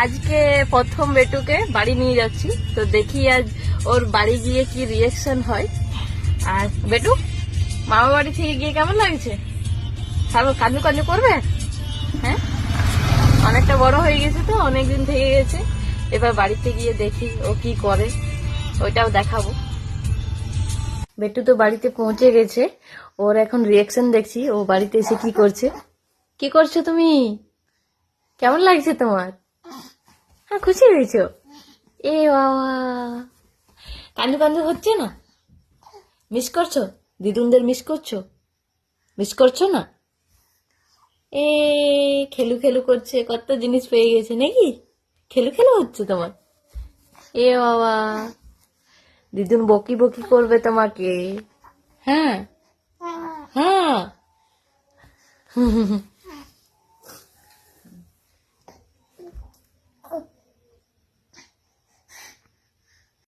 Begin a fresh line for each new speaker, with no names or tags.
আজকে প্রথম বেটুকে বাড়ি নিয়ে যাচ্ছি, তো দেখি আজ ওর বাড়ি গিয়ে কি রিয়েকশন হয়। আর বেটু, মামা বাড়ি থেকে গিয়ে কেমন লাগছে? সারা কাজু কাজু করবে? হ্যাঁ, অনেকটা বড় হয়ে গেছে তো, অনেকদিন থেকে গেছে। এবার বাড়িতে গিয়ে দেখি ও কি করে, ওইটাও দেখাবো। বেটু তো বাড়িতে পৌঁছে গেছে, ওর এখন রিয়েকশন দেখছি ও বাড়িতে এসে কি করছে। কি করছো তুমি? কেমন লাগছে তোমার? হ্যাঁ, খুশি হয়েছো? এ বাবা, কান্দু কান্দু হচ্ছে না? মিস করছো? দিদুনদের মিস করছো? মিস করছো না? এ খেলু খেলু করছে, কত জিনিস পেয়ে গেছে নাকি? খেলু খেলু হচ্ছে তোমার? এ বাবা, দিদুন বকি বকি করবে তোমাকে। হ্যাঁ হ্যাঁ